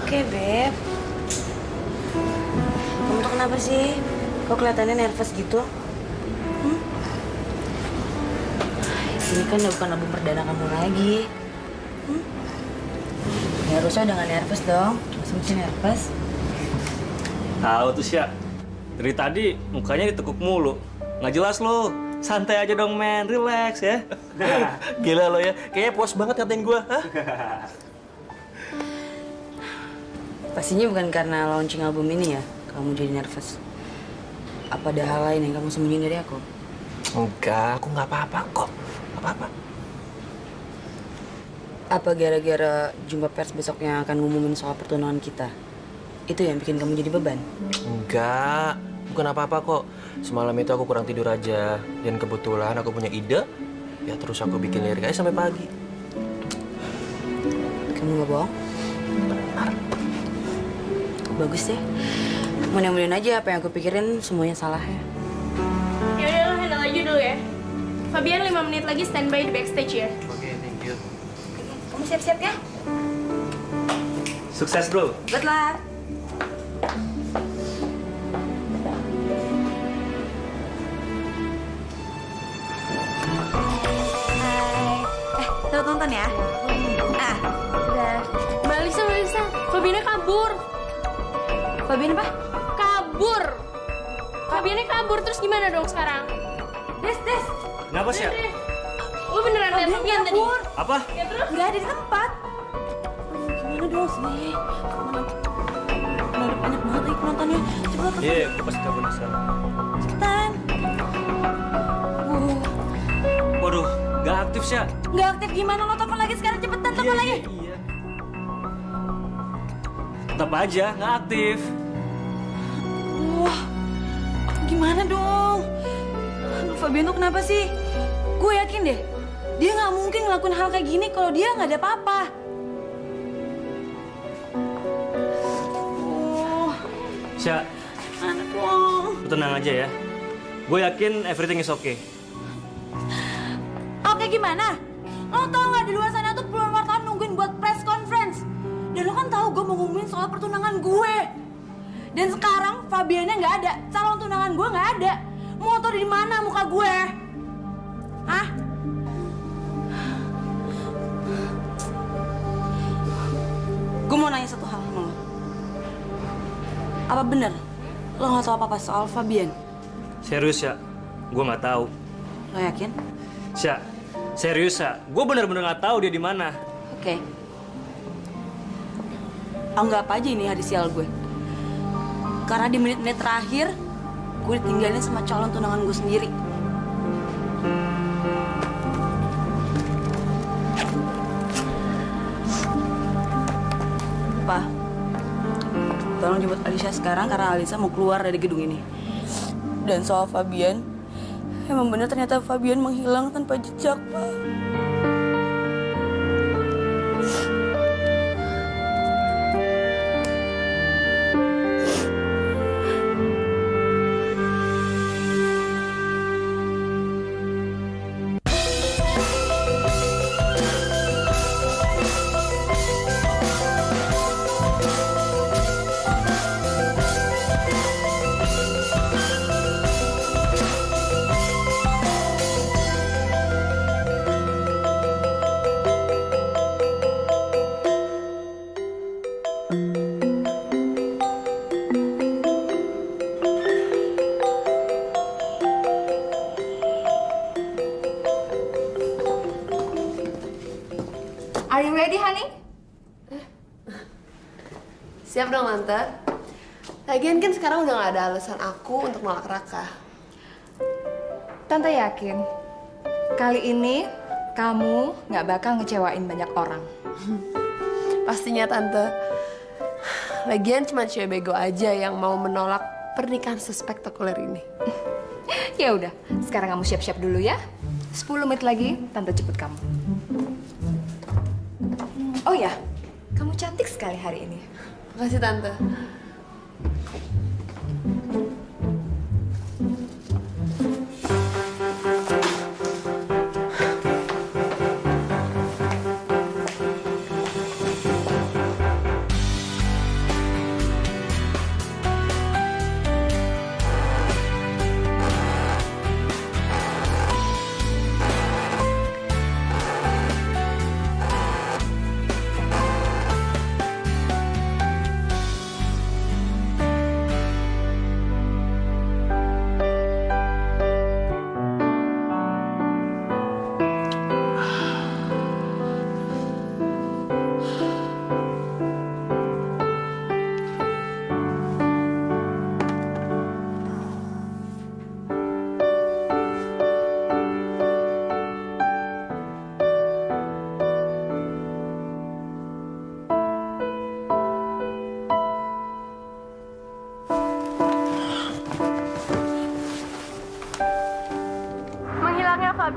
okay, Beb. Kamu tuh kenapa sih? Kok kelihatannya nervous gitu? Ini kan udah bukan album perdana kamu lagi. Ya harusnya udah gak nervous dong. Masa nervous? Tahu tuh Sya. Dari tadi mukanya ditekuk mulu. Nggak jelas lo. Santai aja dong men, relax ya. Gila lo ya, kayaknya puas banget ngatain gue. Pastinya bukan karena launching album ini ya, kamu jadi nervous. Apa ada hal lain yang kamu sembunyiin dari aku? Enggak, aku nggak apa-apa kok. Nggak apa-apa. Apa gara-gara jumpa pers besoknya akan ngumumin soal pertunangan kita? Itu yang bikin kamu jadi beban? Enggak, bukan apa-apa kok. Semalam itu aku kurang tidur aja. Dan kebetulan aku punya ide, ya terus aku bikin lirik aja sampai pagi. Kamu nggak bohong? Benar. Bagus deh. Mudah-mudahan aja apa yang aku pikirin semuanya salah ya. Ya udah lo handle aja dulu ya. Fabian 5 menit lagi standby di backstage ya. Oke, thank you. Kamu siap-siap ya? Sukses bro. Good luck. Selamat nonton ya. Udah. Mbak Lisa. Fabiannya kabur. Fabian apa? Kabur. Fabiannya kabur, terus gimana dong sekarang? Des. Kenapa Sya? Lu beneran liat Fabian tadi? Apa? Ya terus? Nggak ada di tempat. Gimana dong sih? Mana banyak banget lagi penontonnya. Coba ke Iya, gue pasti kabur di sana. cepetan. Waduh, nggak aktif Sya. Nggak aktif gimana? Lo telepon lagi sekarang, cepetan telepon lagi. Iya. Tetap aja, nggak aktif. Wah, gimana dong? Aduh, Fabian tuh kenapa sih? Gue yakin deh, dia nggak mungkin ngelakuin hal kayak gini kalau dia nggak ada apa-apa. Sya, Mana dong? lu tenang aja ya. Gue yakin everything is okay. Oke gimana? Lo tau nggak di luar sana tuh puluhan wartawan nungguin buat press conference. Dan lo kan tahu gue mau ngumumin soal pertunangan gue. Dan sekarang Fabiannya nggak ada, calon tunangan gue nggak ada. Mau tau di mana muka gue? Hah? Gue mau nanya satu hal sama lo. Apa bener lo nggak tahu apa-apa soal Fabian? Serius Sya, gue nggak tahu. Lo yakin? Sya, serius Sya, gue bener-bener nggak tahu dia di mana. Oke. Anggap aja ini hari sial gue. Karena di menit-menit terakhir, gue ditinggalin sama calon tunangan gue sendiri. Pa, tolong jemput Alisa sekarang karena Alisa mau keluar dari gedung ini. Dan soal Fabian, emang bener ternyata Fabian menghilang tanpa jejak, Pak. Are you ready, honey? Siap dong, Tante. Lagian kan sekarang udah gak ada alasan aku untuk nolak Raka. Tante yakin, kali ini kamu nggak bakal ngecewain banyak orang. Pastinya, Tante. Lagian cuma cewek bego aja yang mau menolak pernikahan sespektakuler ini. Ya udah, sekarang kamu siap-siap dulu ya. 10 menit lagi, Tante jemput kamu. Oh ya, kamu cantik sekali hari ini. Makasih, Tante.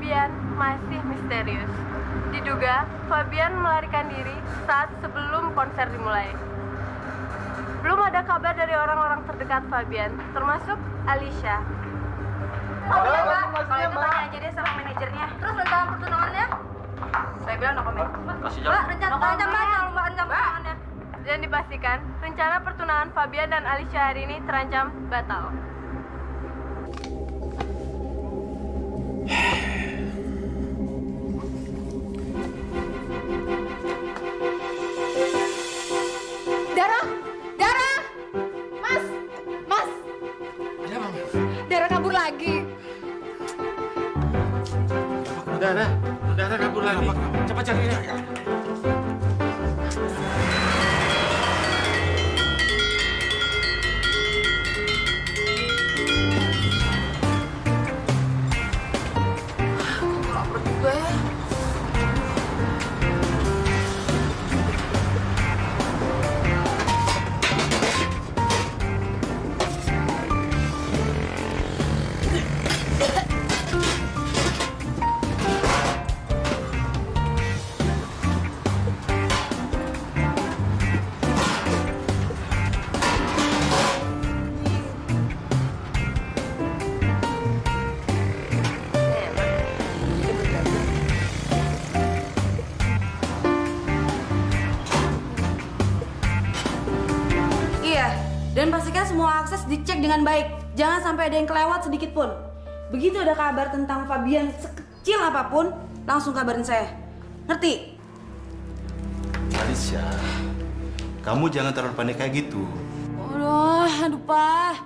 Fabian masih misterius. Diduga, Fabian melarikan diri saat sebelum konser dimulai. Belum ada kabar dari orang-orang terdekat Fabian, termasuk Alicia. Oh iya Pak, kalau itu tanya aja deh sama manajernya. Terus rencana pertunangannya? Saya bilang no comment. Mbak, rencana pertunangannya. Dan dipastikan, rencana pertunangan Fabian dan Alicia hari ini terancam batal. Dara! Dara! Mas! Mas! Ada apa? Dara kabur lagi. Dara kabur lagi. Cepat cari dia. Lapar juga ya. Iya, dan pastikan semua akses dicek dengan baik. Jangan sampai ada yang kelewat sedikit pun. Begitu ada kabar tentang Fabian sekecil apapun, langsung kabarin saya. Ngerti? Alicia, kamu jangan terlalu panik kayak gitu. Aduh Pak.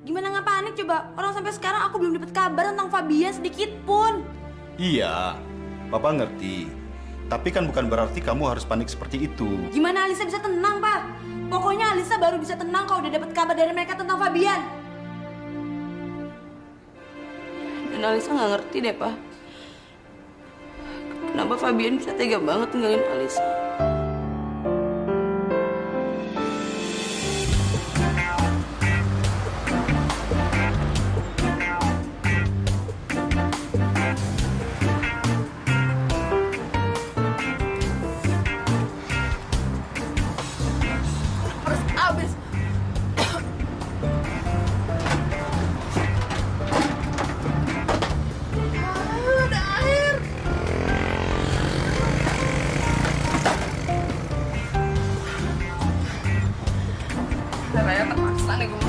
Gimana nggak panik coba? Orang sampai sekarang aku belum dapat kabar tentang Fabian sedikit pun. Iya, Papa ngerti. Tapi kan bukan berarti kamu harus panik seperti itu. Gimana Alisa bisa tenang, Pak? Pokoknya Alisa baru bisa tenang kalau udah dapat kabar dari mereka tentang Fabian. Dan Alisa nggak ngerti deh, Pak. Kenapa Fabian bisa tega banget tinggalin Alisa? Raya terpaksa nih gue.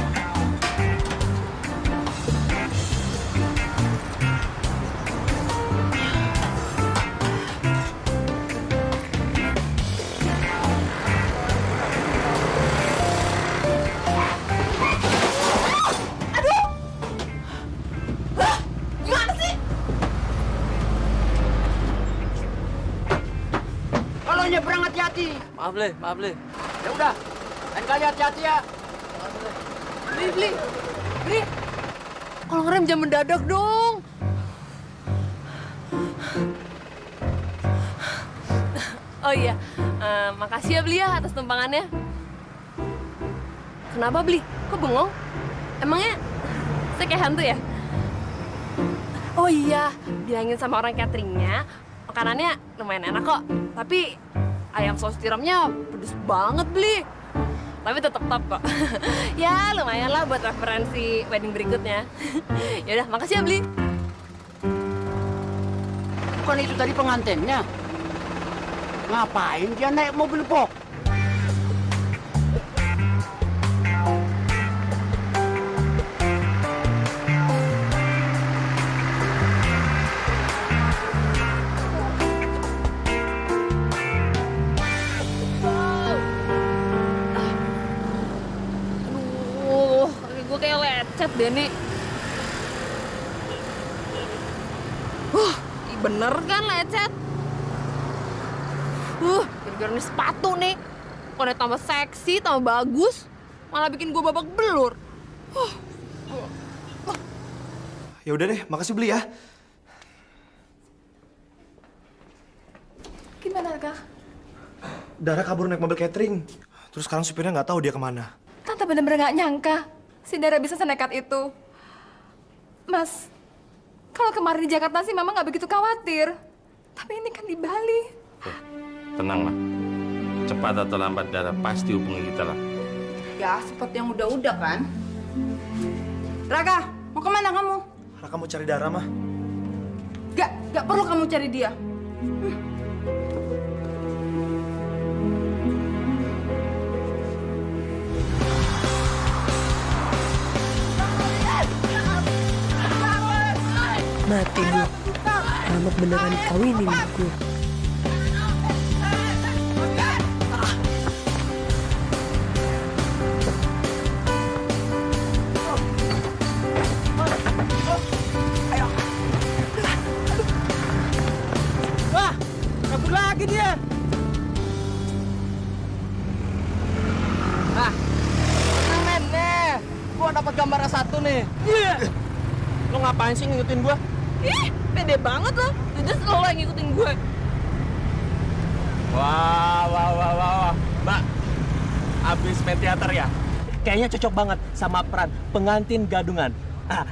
Kalau nyebrang hati-hati. Maaf, Le. Ya udah, lain kali hati-hati ya. Beli. Kalau ngerem jangan mendadak dong. Oh iya, makasih ya Beli ya atas tumpangannya. Kenapa Beli? Kok bengong? Emangnya saya kayak hantu ya? Oh iya, bilangin sama orang cateringnya, makanannya lumayan enak kok. Tapi ayam saus tiramnya pedes banget Beli. Tapi tetap top kok. Ya lumayan lah buat referensi wedding berikutnya. Yaudah, makasih ya Beli. Bukan itu tadi pengantinnya. Ngapain dia naik mobil box? Gue kayak lecet deh nih. Bener kan lecet? Gara-gara nih sepatu nih. Kalau tambah seksi, tambah bagus, malah bikin gue babak belur. Ya udah deh, makasih Beli ya. Gimana, Kak? Dara kabur naik mobil catering. Terus sekarang supirnya nggak tahu dia kemana. Tante bener-bener gak nyangka si Dara bisa senekat itu. Mas, Kalau kemarin di Jakarta sih Mama nggak begitu khawatir. Tapi ini kan di Bali. Tenanglah. Cepat atau lambat Dara pasti hubungi kita lah. Ya, seperti yang udah-udah kan. Raka, mau kemana kamu? Raka mau cari Dara, mah. Gak perlu kamu cari dia. Mati gue. Alamat beneran dikawinin gue. Wah, kabur lagi dia. Nah, men nih. Gua dapat gambarnya satu nih. Iya. Lo ngapain sih ngikutin gua? Ih, pede banget lo. Jelas lo yang ngikutin gue. Wah. Mbak, abis main teater ya? Kayaknya cocok banget sama peran pengantin gadungan.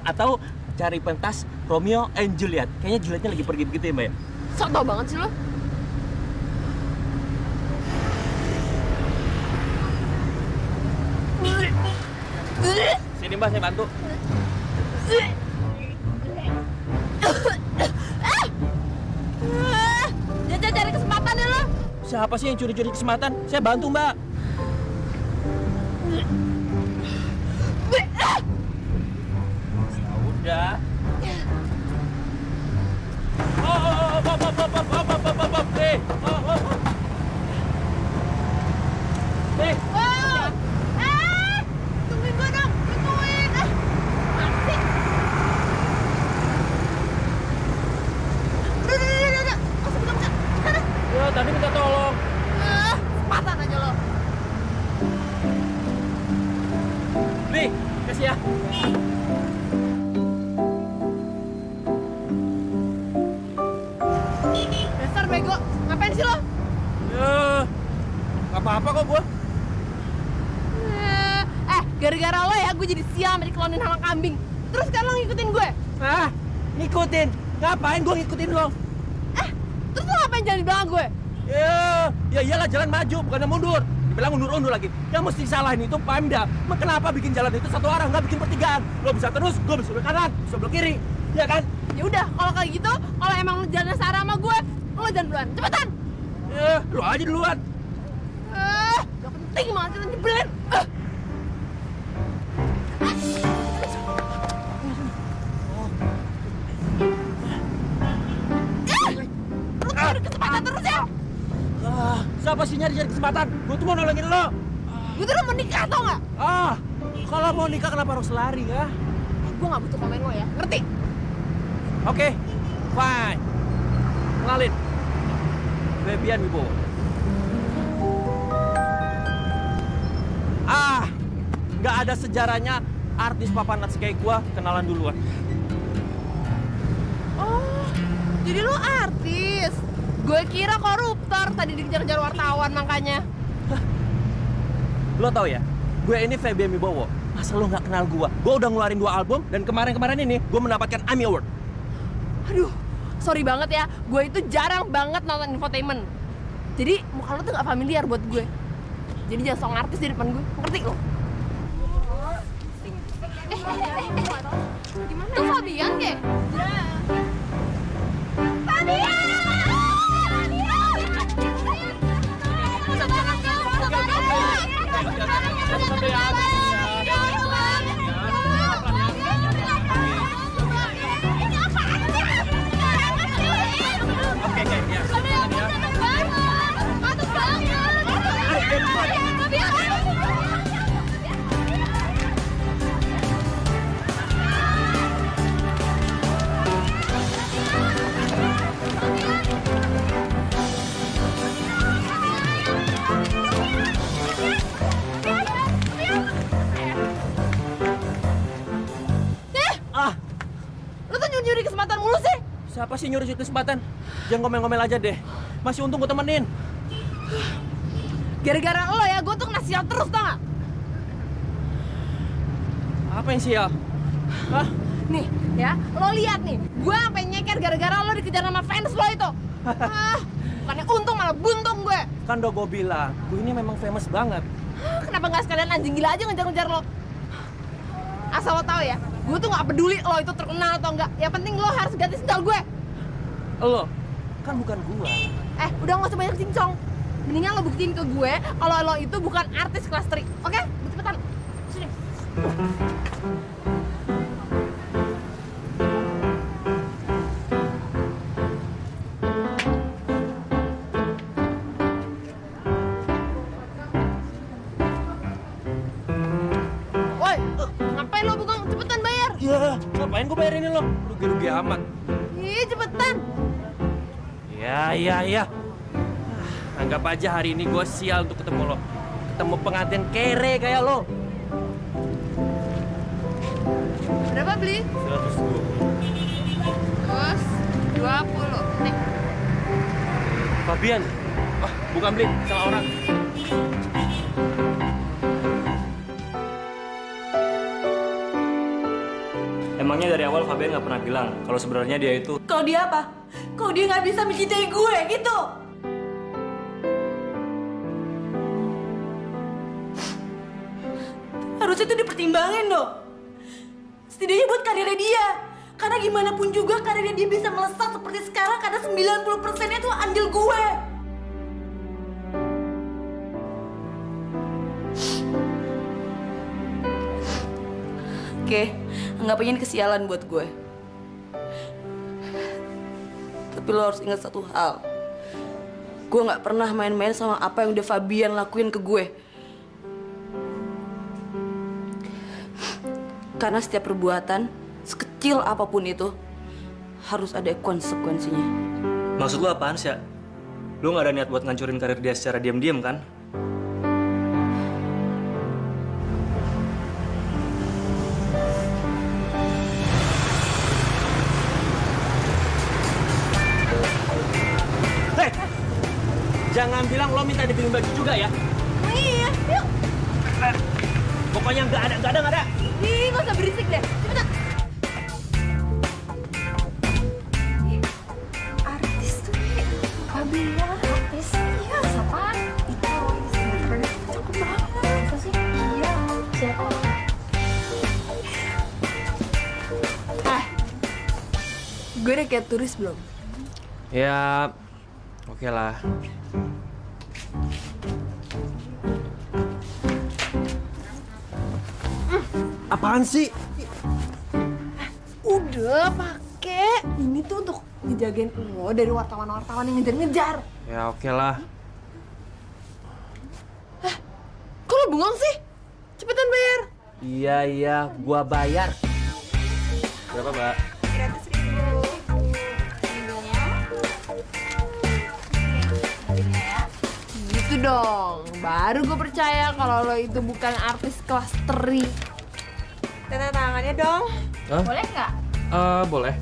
Atau cari pentas Romeo and Juliet. Kayaknya Julietnya lagi pergi gitu ya, Mbak ya? Sok tau banget sih lo. Sini Mbak, saya bantu. Jangan cari kesempatan ya lo. Siapa sih yang curi-curi kesempatan? Saya bantu, Mbak. Ya udah. Tungguin gue dong, tungguin. Masih. Udah. Masih buka. Ya, tadi minta tolong. Kesempatan aja lo. Nih, kasih ya. Dasar bego, ngapain sih lo? Ya, nggak apa-apa kok gua. Gara-gara lo ya gue jadi sial sama dikelonin sama kambing. Terus sekarang lo ngikutin gue? Ngikutin? Ngapain gua ngikutin lo? Terus lo ngapain jalan di belakang gue? Ya iyalah jalan maju, bukannya mundur. Dibilang undur-undur lagi. Yang mesti salahin itu Pemda. Kenapa bikin jalan itu satu arah, nggak bikin pertigaan? Lo bisa terus, gue bisa belok kanan, bisa belok kiri. Ya kan? Ya udah, kalau kayak gitu, kalau emang lo jalan searah sama gue, lo jalan duluan. Cepetan! Lo aja duluan. Gak penting banget kita nyebelin. Lo cari kesempatan terus ya? Siapa sih nyari kesempatan? Gue tuh mau nolongin lo. Gue tuh udah mau nikah, tau gak? Kalau mau nikah kenapa harus lari ya? Gue gak butuh komen lo ya, ngerti? Oke, fine. Kenalin, Febian Wibowo. Nggak ada sejarahnya artis papan atas kayak gua kenalan duluan. Oh, jadi lo artis? Gue kira koruptor, tadi dikejar-kejar wartawan makanya. Lo tau ya, gue ini Febian Wibowo. Masa lo nggak kenal gua? Gue udah ngeluarin 2 album dan kemarin-kemarin ini gue mendapatkan AMI Award. Aduh, sorry banget ya, gue itu jarang banget nonton infotainment. Jadi muka lo tuh gak familiar buat gue. Jadi jangan sok artis di depan gue, ngerti lo? Tuh Fabian, Ge. Fabian! Lo tuh nyuri kesempatan mulu sih. Siapa sih nyuri kesempatan? Jangan ngomel-ngomel aja deh. Masih untung gue temenin. Gara-gara lo ya, gue tuh kena sial terus, tau gak? Apa yang sial? Hah? Nih, ya, lo lihat nih, gue sampai nyeker gara-gara lo dikejar sama fans lo itu. Bukannya untung malah buntung gue. Kan udah gue bilang, gue ini memang famous banget. Kenapa nggak sekalian anjing gila aja ngejar-ngejar lo? Asal lo tahu ya, gue tuh nggak peduli lo itu terkenal atau enggak. Yang penting lo harus ganti sendal gue. Lo, kan bukan gue. Udah nggak usah banyak cincong. Mendingan lo buktiin ke gue kalau lo itu bukan artis kelas 3. Oke? Cepetan. Sini. Woi, ngapain lo bengong? Cepetan bayar. Iya, ngapain gue bayar ini lo? Rugi-rugi amat. Ih, cepetan. Iya. Anggap aja hari ini gue sial untuk ketemu lo. Ketemu pengantin kere kayak lo. Berapa beli? 120. Nih. Fabian. Wah, bukan beli, salah orang. Emangnya dari awal Fabian nggak pernah bilang kalau sebenarnya dia itu... Kalau dia apa? Kalau dia nggak bisa mencintai gue gitu. Harusnya itu dipertimbangin dong. Setidaknya buat karirnya dia. Karena gimana pun juga karirnya dia bisa melesat seperti sekarang karena 90%-nya tuh andil gue. Oke, anggap aja ini kesialan buat gue. Tapi lo harus ingat satu hal. Gue nggak pernah main-main sama apa yang udah Fabian lakuin ke gue. Karena setiap perbuatan, sekecil apapun itu, harus ada konsekuensinya. Maksud lo apaan sih? Lo nggak ada niat buat ngancurin karir dia secara diam-diam kan? Hei! Jangan bilang lo minta dibeliin baju juga ya? Iya, yuk. Pokoknya nggak ada. Ih, nggak usah berisik deh. Cepetan. Artis tuh nih, Fabia artis. Iya, siapa? Itu cakep banget. Masa sih? Iya, siapa? Gue udah kayak turis belum? Ya, oke lah. Apaan sih? Udah pakai. Ini tuh untuk ngejagain lo dari wartawan-wartawan yang ngejar-ngejar. Ya oke lah. Kok lo bengong sih? Cepetan bayar. Iya, gua bayar. Berapa, Mbak? 100.000. Gitu dong. Baru gue percaya kalau lo itu bukan artis kelas 3. Tanda tangannya dong. Hah? Boleh nggak? Boleh.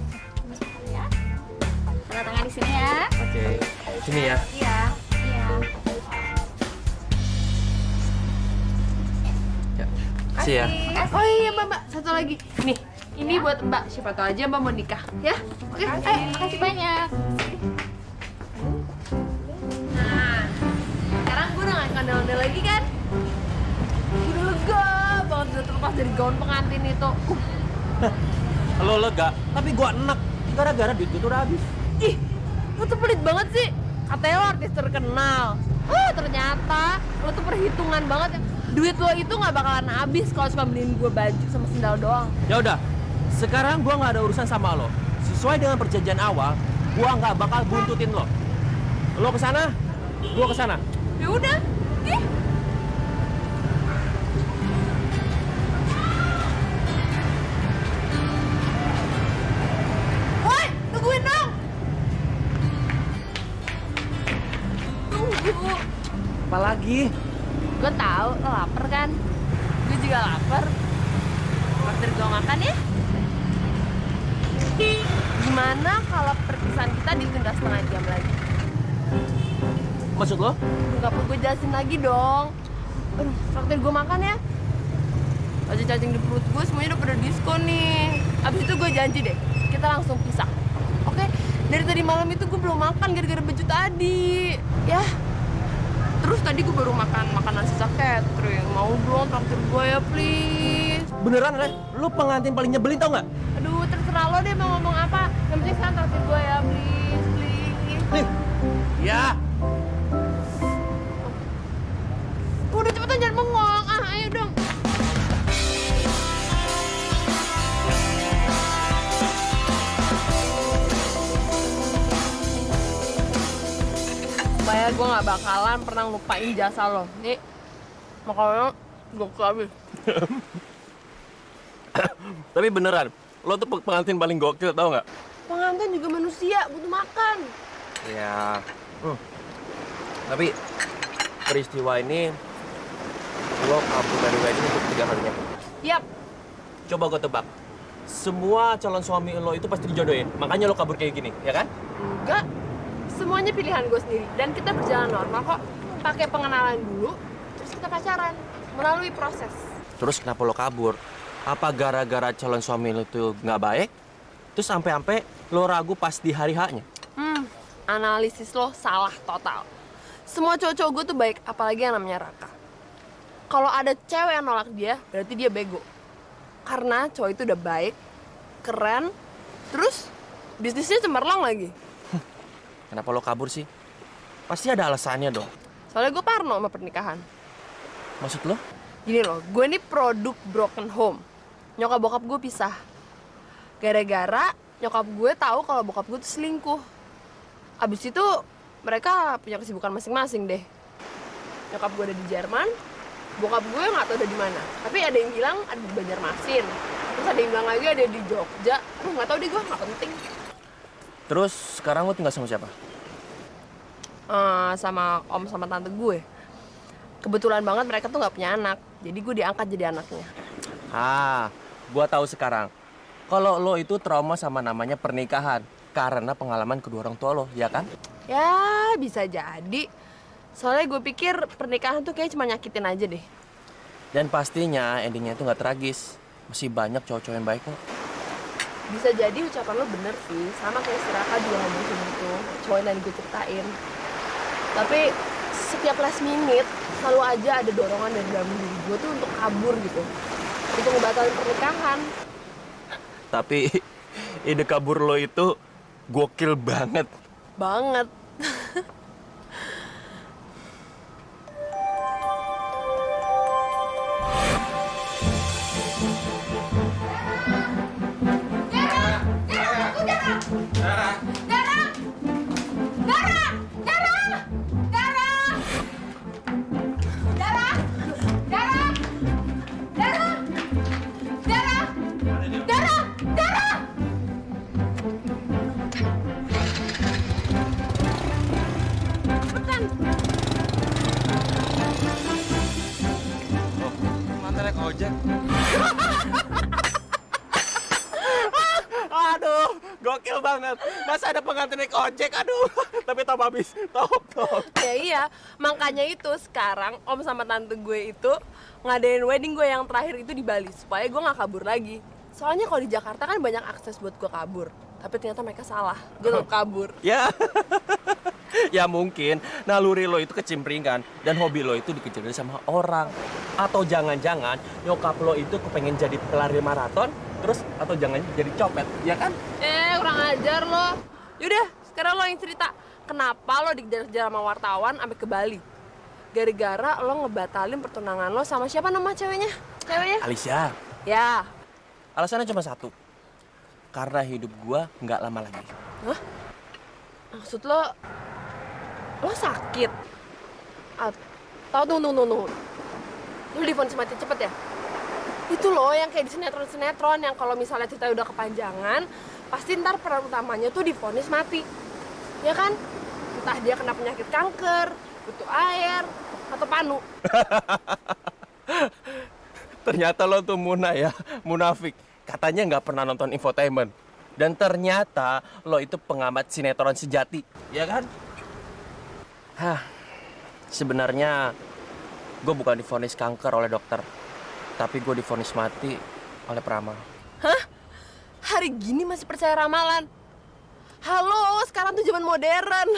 Ya. Tanda tangan di sini ya. Oke, sini ya. Iya. Ya. Kasih ya. Oh iya Mbak, satu lagi. Nih, ini buat Mbak. Siapa tahu aja Mbak mau nikah, ya? Oke, Makasih banyak. Nah, sekarang gue udah gak kandel-kandel lagi kan? Gue udah lega banget udah terlepas dari gaun pengantin itu. Lo lega, tapi gua enak. Gara-gara duit gua tuh udah habis. Ih, lo tuh pelit banget sih. Katanya lo artis terkenal. Ternyata lo tuh perhitungan banget ya. Duit lo itu gak bakalan habis kalau cuma beliin gue baju sama sendal doang. Ya udah, sekarang gua nggak ada urusan sama lo. Sesuai dengan perjanjian awal, gua nggak bakal buntutin lo. Lo kesana, gua kesana. Ya udah, ih. Woi, tungguin dong. Tunggu. Apalagi? Gue tahu lo lapar kan? Gue juga lapar. Waktu gue makan ya? Gimana kalau perpisahan kita ditunda setengah jam lagi? Maksud lo? Gak perlu gue jelasin lagi dong. Aduh, traktir gue makan ya. Cacing-cacing di perut gue semuanya udah pada diskon nih. Abis itu gue gue janji deh, kita langsung pisah. Oke? Dari tadi malam itu gue belum makan gara-gara baju tadi. Ya. Terus tadi gue baru makan makanan sisa catering. Mau dong traktir gue ya, please. Beneran, Le? Lu pengantin paling nyebelin tau nggak? Aduh, terserah lo deh mau ngomong apa. Yang penting sekarang traktir gue ya, please, please. Nih. Ya. Udah cepetan jangan bengong. Ah, ayo dong. Supaya gue gak bakalan pernah lupain jasa lo. Nih, makanya gue habis. Tapi beneran, lo tuh pengantin paling gokil tau nggak? Pengantin juga manusia, butuh makan. Ya. Tapi peristiwa ini lo kabur dari wedding untuk 3 kalinya. Yap. Coba gue tebak. Semua calon suami lo itu pasti dijodohin. Makanya lo kabur kayak gini, ya kan? Enggak. Semuanya pilihan gue sendiri. Dan kita berjalan normal kok. Pakai pengenalan dulu, terus kita pacaran. Melalui proses. Terus kenapa lo kabur? Apa gara-gara calon suami lo itu nggak baik? Terus sampai-sampai lo ragu pas di hari H-nya? Analisis lo salah total. Semua cowok-cowok gue tuh baik, apalagi yang namanya Raka. Kalau ada cewek yang nolak dia, berarti dia bego. Karena cowok itu udah baik, keren, terus bisnisnya cemerlang lagi. Kenapa lo kabur sih? Pasti ada alasannya dong. Soalnya gue parno sama pernikahan. Maksud lo? Gini loh, gue ini produk broken home. Nyokap bokap gue pisah. Gara-gara nyokap gue tahu kalau bokap gue tuh selingkuh. Abis itu mereka punya kesibukan masing-masing deh. Nyokap gue ada di Jerman, bokap gue nggak tahu ada di mana. Tapi ada yang bilang ada di Banjarmasin. Terus ada yang bilang lagi ada di Jogja. Aduh nggak tahu deh, gue nggak penting. Terus sekarang lo tinggal sama siapa? Sama om sama tante gue. Kebetulan banget mereka tuh nggak punya anak. Jadi gue diangkat jadi anaknya. Gua tahu sekarang. Kalau lo itu trauma sama namanya pernikahan karena pengalaman kedua orang tua lo, ya kan? Ya, bisa jadi. Soalnya gue pikir pernikahan tuh kayak cuma nyakitin aja deh. Dan pastinya endingnya itu nggak tragis. Masih banyak cowok-cowok yang baik kok. Bisa jadi ucapan lo bener sih. Sama kayak si Raka juga ngomong gitu. Cowok yang tadi gue ceritain. Tapi setiap last minute selalu aja ada dorongan dari dalam diri gue tuh untuk kabur gitu. Untuk ngebatalin pernikahan. Tapi ide kabur lo itu gokil banget. Banget. Aduh, gokil banget. Masa ada pengantin naik ojek, aduh. Tapi top habis, top. Ya iya, makanya itu sekarang om sama tante gue itu ngadain wedding gue yang terakhir itu di Bali. Supaya gue gak kabur lagi. Soalnya kalau di Jakarta kan banyak akses buat gue kabur. Tapi ternyata mereka salah, gue tetap kabur. Ya, ya mungkin naluri lo itu kecimpringan dan hobi lo itu dikejar sama orang. Atau jangan-jangan nyokap lo itu kepengen jadi pelari maraton, terus atau jangan jadi copet, ya kan? Kurang ajar lo. Yaudah, sekarang lo yang cerita. Kenapa lo dikejar-kejar sama wartawan sampai ke Bali? Gara-gara lo ngebatalin pertunangan lo sama siapa nama ceweknya? Alicia. Ya. Alasannya cuma satu. Karena hidup gua nggak lama lagi. Hah? Maksud lo sakit? Atau tunggu. Lo divonis mati cepet ya? Itu loh yang kayak di sinetron-sinetron yang kalau misalnya cerita udah kepanjangan, pasti ntar peran utamanya tuh divonis mati. Ya kan? Entah dia kena penyakit kanker, butuh air, atau panu. Ternyata lo tuh munafik. Katanya nggak pernah nonton infotainment. Dan ternyata lo itu pengamat sinetron sejati, ya kan? Sebenarnya gue bukan divonis kanker oleh dokter, tapi gue divonis mati oleh peramal. Hah? hari gini masih percaya ramalan? Halo, sekarang tuh zaman modern.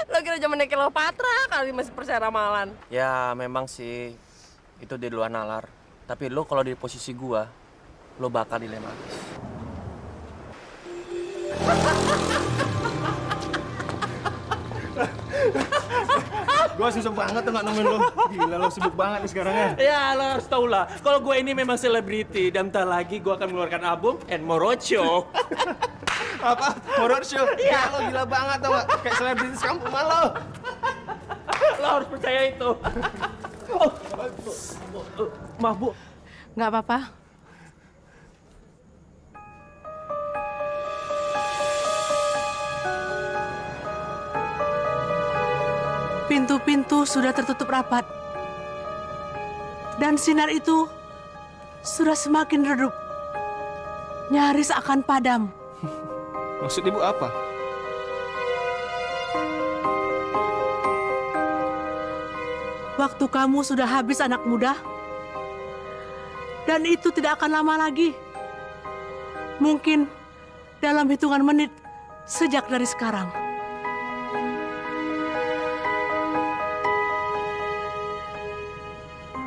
Lo kira zamannya Cleopatra kali masih percaya ramalan? Ya memang sih itu di luar nalar. Tapi lo kalau di posisi gua, lo bakal dilematis. Gue susah banget tuh nggak nemuin lo. Gila lo sibuk banget nih sekarang ya. Ya lo harus tau lah, kalau gue ini memang selebriti dan bentar lagi gue akan mengeluarkan album and more roadshow. Apa? Horror show? Ya lo gila banget tau nggak? Kayak selebritis kampung lo. Lo harus percaya itu. Maaf Bu. Nggak apa-apa. Pintu-pintu sudah tertutup rapat. Dan sinar itu sudah semakin redup. Nyaris akan padam. Maksud ibu apa? Waktu kamu sudah habis anak muda. Dan itu tidak akan lama lagi. Mungkin dalam hitungan menit sejak dari sekarang.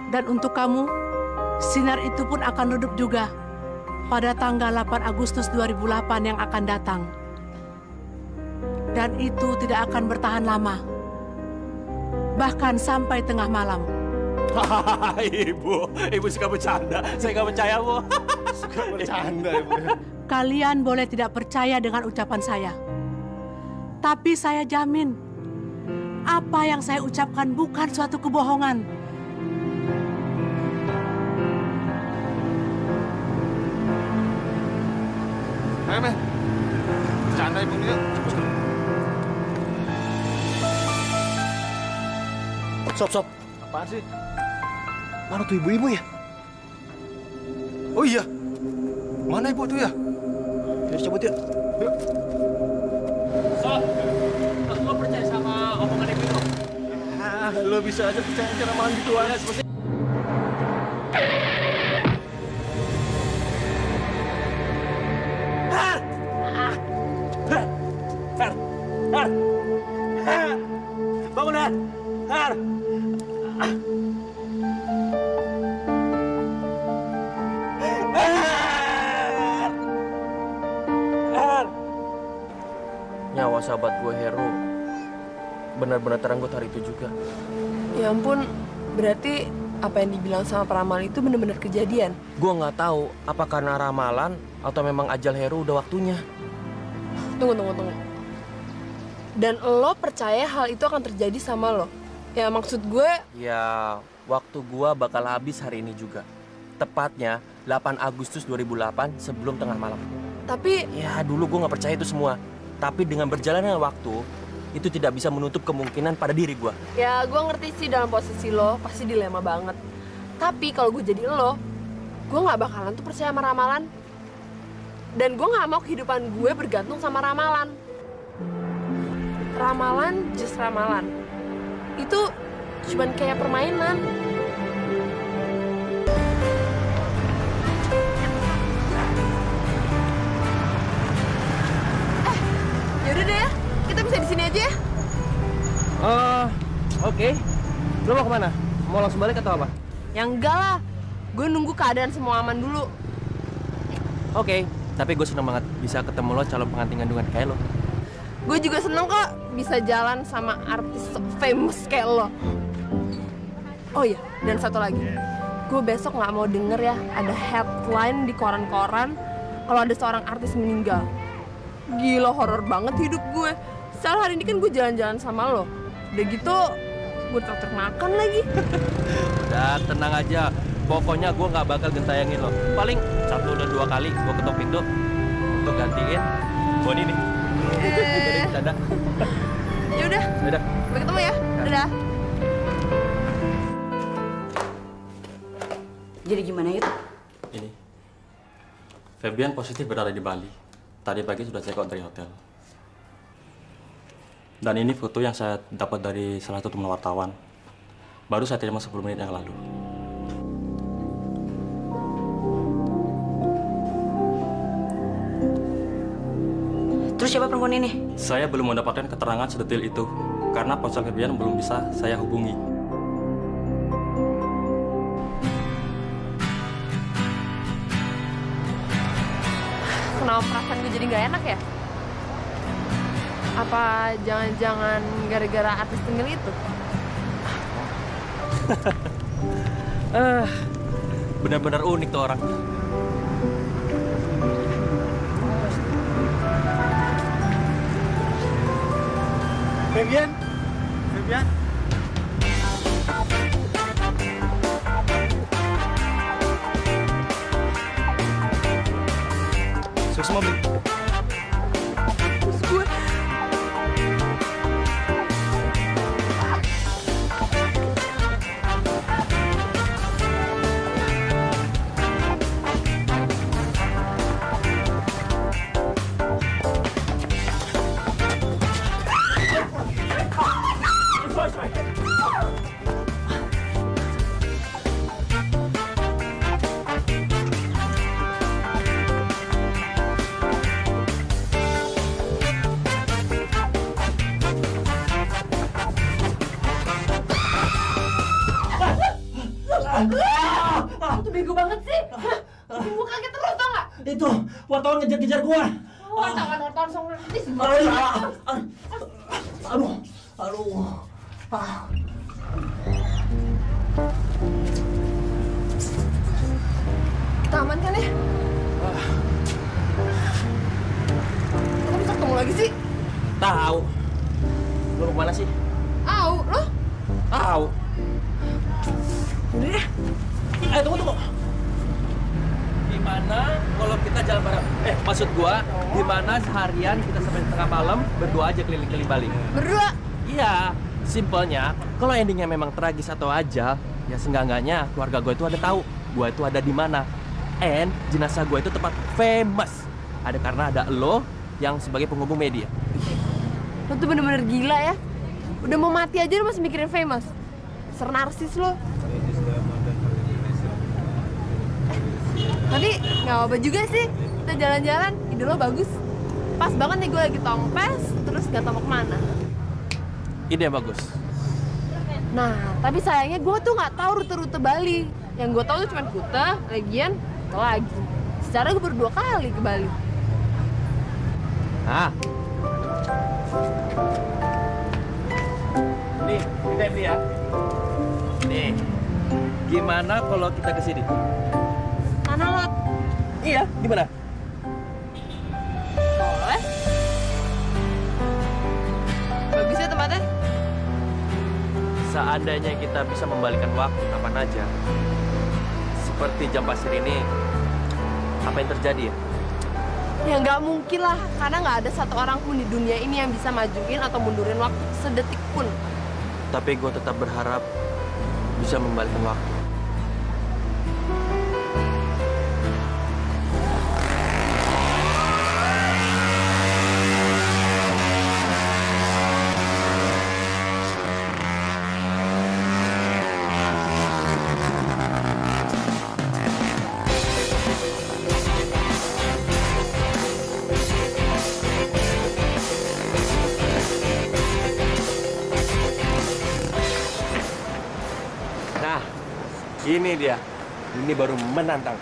Dan untuk kamu, sinar itu pun akan redup juga pada tanggal 8 Agustus 2008 yang akan datang. Dan itu tidak akan bertahan lama. Bahkan sampai tengah malam. Ibu suka bercanda. Saya nggak percaya, Bu. Suka bercanda, Ibu. Kalian boleh tidak percaya dengan ucapan saya. Tapi saya jamin, apa yang saya ucapkan bukan suatu kebohongan. Ayo, Men. Bercanda ibu nih. Sob. Apaan sih? Mana tuh ibu-ibu ya? Oh iya. Mana ibu tuh ya? Yuk cabut yuk. Yuk. Sob, lo percaya sama omongan ibu itu? Lo bisa aja percaya cara makan gituan. Bangun, Har. Nyawa sahabat gue Heru benar-benar terenggut hari itu juga. Ya ampun, berarti apa yang dibilang sama peramal itu benar-benar kejadian? Gue nggak tahu apa karena ramalan atau memang ajal Heru udah waktunya. Tunggu. Dan lo percaya hal itu akan terjadi sama lo? Ya maksud gue... Ya, waktu gue bakal habis hari ini juga. Tepatnya 8 Agustus 2008 sebelum tengah malam. Tapi... Ya, dulu gue nggak percaya itu semua. Tapi dengan berjalannya waktu, itu tidak bisa menutup kemungkinan pada diri gue. Ya, gue ngerti sih dalam posisi lo, pasti dilema banget. Tapi kalau gue jadi lo, gue nggak bakalan tuh percaya sama ramalan. Dan gue nggak mau kehidupan gue bergantung sama ramalan. Ramalan, just ramalan. Itu cuman kayak permainan. Yaudah deh ya, kita bisa di sini aja ya. Oke. Lo mau kemana? Mau langsung balik atau apa? Ya enggak lah, gue nunggu keadaan semua aman dulu. Oke, tapi gue seneng banget bisa ketemu lo calon pengantin kandungan kayak lo. Gue juga seneng kok bisa jalan sama artis famous kayak lo. Oh iya, dan satu lagi. Gue besok nggak mau denger ya ada headline di koran-koran kalau ada seorang artis meninggal. Gila, horor banget hidup gue. Soalnya hari ini kan gue jalan-jalan sama lo. Udah gitu, gue traktir makan lagi. Udah, tenang aja. Pokoknya gue nggak bakal gentayangin lo. Paling 1 dan 2 kali gue ketok pintu untuk gantiin Boni nih. Jadi bercanda. Ya udah. Sampai ketemu ya. Dadah. Jadi gimana itu? Ini, Febian positif berada di Bali. Tadi pagi sudah check out dari hotel. Dan ini foto yang saya dapat dari salah satu teman wartawan. Baru saya terima 10 menit yang lalu. Terus siapa perempuan ini? Saya belum mendapatkan keterangan sedetail itu karena ponsel Febian belum bisa saya hubungi. Kenapa perasaan gue jadi nggak enak ya? Apa jangan-jangan gara-gara artis tengil itu? Benar-benar unik tuh orang. Febian? Febian? Sukses mobil. Terus gue tuh bego banget sih. Bikin gue kaget terus tau gak? Itu wartawan ngejar-ngejar gua. Wartawan song artis. Aduh. Kita aman kan ya? Kita bisa ketemu lagi sih? Tahu. Lu mau kemana sih? Au, lo? Tahu. Udah deh. Ayo tunggu. Gimana kalau kita jalan bareng? Maksud gua, gimana seharian kita sampai tengah malam berdua aja keliling-keliling Bali? Berdua? Iya, simpelnya kalau endingnya memang tragis atau ajal, ya seenggak-enggaknya keluarga gue itu ada tahu gue itu ada di mana. And jenazah gue itu tempat famous. Ada karena ada lo yang sebagai penghubung media. Lo tuh bener-bener gila ya. Udah mau mati aja lo masih mikirin famous. Ser narsis lo. Tapi nggak apa juga sih. Kita jalan-jalan, ide lo bagus. Pas banget nih gue lagi tongpes, terus nggak tahu mau kemana. Ide yang bagus. Nah, tapi sayangnya gue tuh nggak tahu rute-rute Bali. Yang gue tahu tuh cuma Kuta, Legian, Kuta lagi. Secara gue baru 2 kali ke Bali. Nah, nih kita ini ya. Nih, gimana kalau kita ke sini? Mana lo? Iya, gimana? Boleh. Bagus ya tempatnya? Seandainya kita bisa membalikan waktu kapan aja, seperti jam pasir ini, apa yang terjadi ya? Ya nggak mungkin lah, karena nggak ada satu orang pun di dunia ini yang bisa majuin atau mundurin waktu sedetik pun. Tapi gue tetap berharap bisa membalikan waktu. Ini dia, ini baru menantang.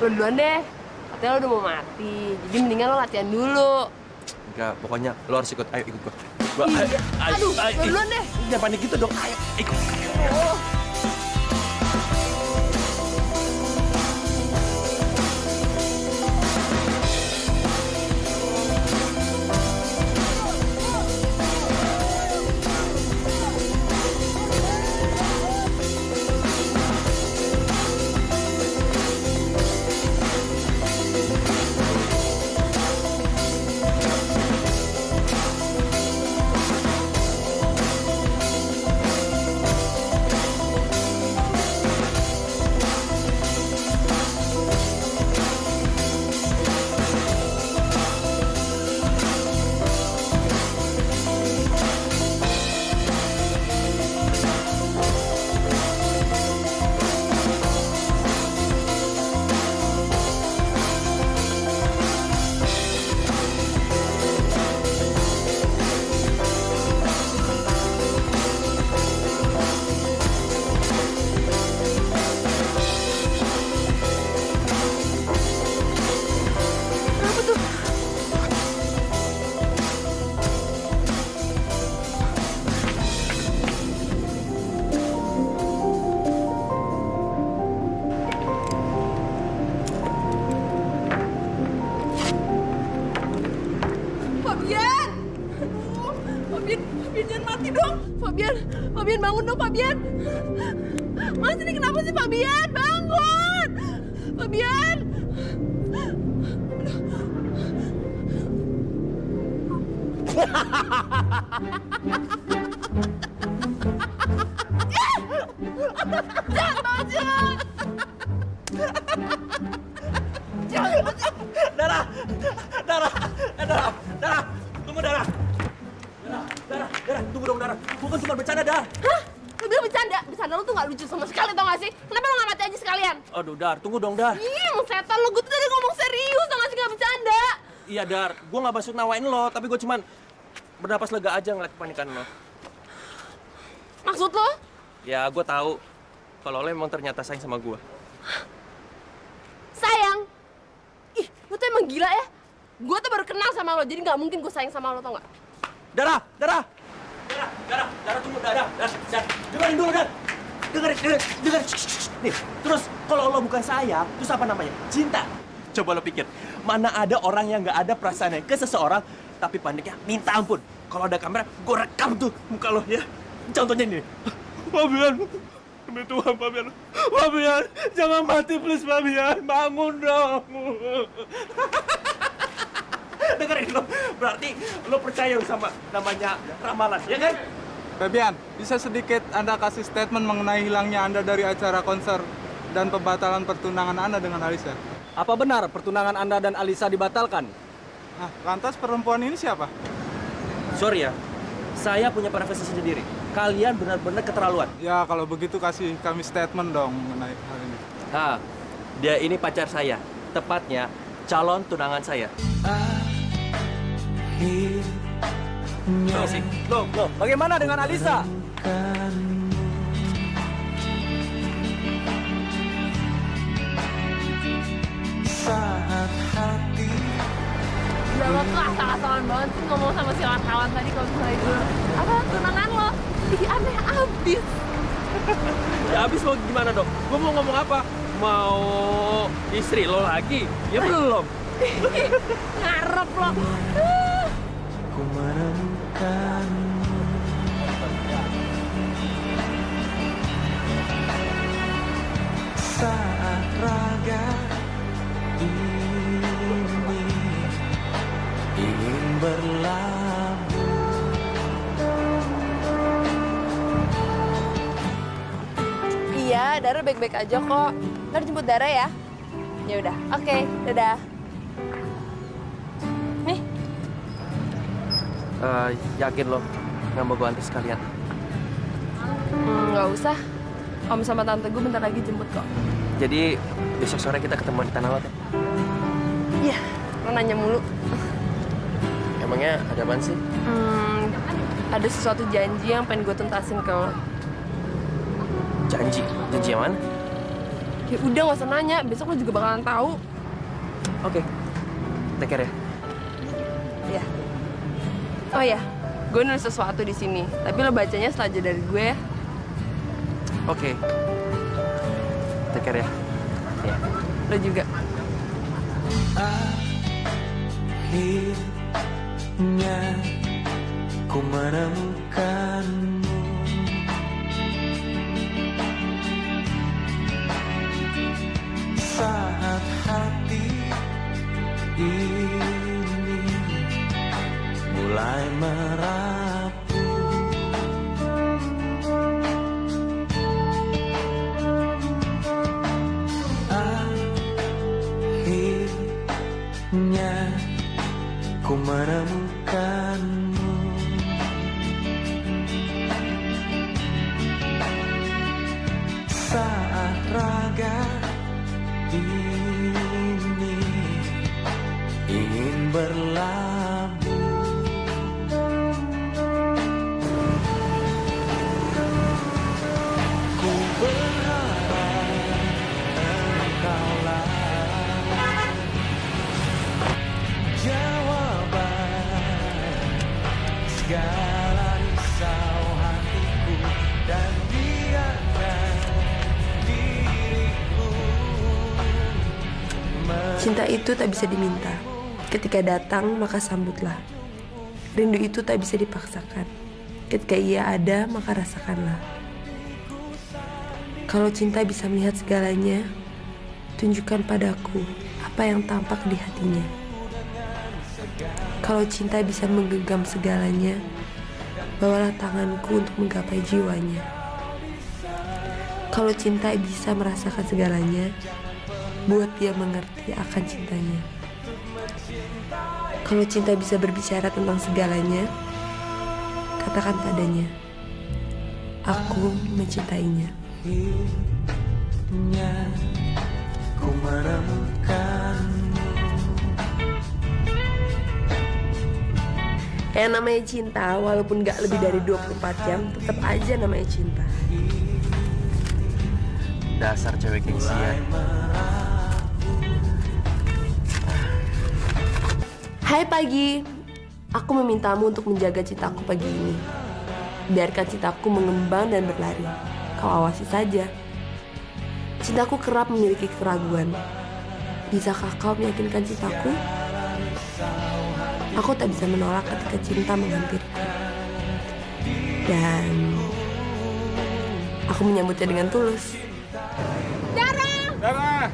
Lo duluan deh, katanya lo udah mau mati, jadi mendingan lo latihan dulu. Enggak, pokoknya lo harus ikut. Ayo ikut gua. Iya. Aduh, lo duluan deh. Jangan panik gitu dong. Ayo, ikut. Oh. Fabian bangun dong, Fabian. Mas, ini kenapa sih, Fabian? Bangun! Fabian! Dara, tunggu Dara. Dara, tunggu dong Dara. Bukan cuma bercanda, Dara. Hah? Lu bilang bercanda? Bercanda lu tuh gak lucu sama sekali, tau gak sih? Kenapa lu gak mati aja sekalian? Aduh, Dar, tunggu dong, Dar. Ih, emang setan lu. Gue tuh tadi ngomong serius, tau gak sih? Gak bercanda. Iya, Dar. Gue gak maksud nawain lo, tapi gue cuman bernapas lega aja ngeliat kepanikan lo. Maksud lo? Ya, gue tahu kalau lo emang ternyata sayang sama gue. Sayang? Ih, lu tuh emang gila ya? Gue tuh baru kenal sama lo, jadi gak mungkin gue sayang sama lo, tau gak? Dara, tunggu, Dara. Dengerin dulu, Dar. Dengerin. Nih, terus kalau lo bukan sayang, terus apa namanya? Cinta. Coba lo pikir, mana ada orang yang gak ada perasaannya ke seseorang, tapi paniknya minta ampun. Kalau ada kamera, gue rekam tuh muka lo, ya. Contohnya ini. Fabian, demi Tuhan, Fabian, jangan mati, please, Fabian. Bangun dong. Dengerin lo, berarti lo percaya sama namanya ramalan, ya kan? Fabian, bisa sedikit Anda kasih statement mengenai hilangnya Anda dari acara konser dan pembatalan pertunangan Anda dengan Alisa? Apa benar pertunangan Anda dan Alisa dibatalkan? Nah, lantas perempuan ini siapa? Sorry ya, saya punya privasi sendiri. Kalian benar-benar keterlaluan. Ya, kalau begitu kasih kami statement dong mengenai hal ini. Nah, dia ini pacar saya. Tepatnya, calon tunangan saya. Loh, bagaimana dengan Alisa? Saat hati Udah lo tuh asal-asalan banget sih ngomong sama si kawan tadi kalau misalnya gue apa tunangan lo? Ih, aneh abis. Ya abis mau gimana dong? Gue mau ngomong apa? Mau istri lo lagi? Ya belum. Ngarep lo. ku menemukan saat raga ini ingin berlabuh. Iya, Dara baik-baik aja kok. Ntar jemput Dara ya. Ya udah, oke, dadah. Nih. Yakin lo nggak mau gue antar sekalian? Nggak usah. Om sama tante gue bentar lagi jemput kok. Jadi besok sore kita ketemu di Tanah Lot ya? Iya, lo nanya mulu. Emangnya ada apaan sih? Ada sesuatu janji yang pengen gue tuntasin ke lo. Janji? Janji yang mana? Ya udah, nggak usah nanya. Besok lo juga bakalan tahu. Oke. Take care ya. Iya. Oh ya, gue nulis sesuatu di sini. Tapi lo bacanya setelah jeda dari gue ya. Oke. Take care ya. Iya. Lo juga. Akhirnya ku menemukanmu. Saat hati ini mulai merapu, akhirnya ku menemukanmu. Saat raga ini ingin berlabuh, ku berharap engkaulah jawaban segala risau hatiku dan biarkan diriku. Cinta itu tak bisa diminta. Ketika datang, maka sambutlah. Rindu itu tak bisa dipaksakan. Ketika ia ada, maka rasakanlah. Kalau cinta bisa melihat segalanya, tunjukkan padaku apa yang tampak di hatinya. Kalau cinta bisa menggenggam segalanya, bawalah tanganku untuk menggapai jiwanya. Kalau cinta bisa merasakan segalanya, buat dia mengerti akan cintanya. Kalau cinta bisa berbicara tentang segalanya, katakan padanya, aku mencintainya. Ku menemukanmu. Yang namanya cinta, walaupun gak lebih dari 24 jam, tetap aja namanya cinta. Dasar cewek gengsian. Hai pagi, aku memintamu untuk menjaga cintaku pagi ini. Biarkan cintaku mengembang dan berlari. Kau awasi saja. Cintaku kerap memiliki keraguan. Bisakah kau meyakinkan cintaku? Aku tak bisa menolak ketika cinta menghampiriku. Dan aku menyambutnya dengan tulus. Dara!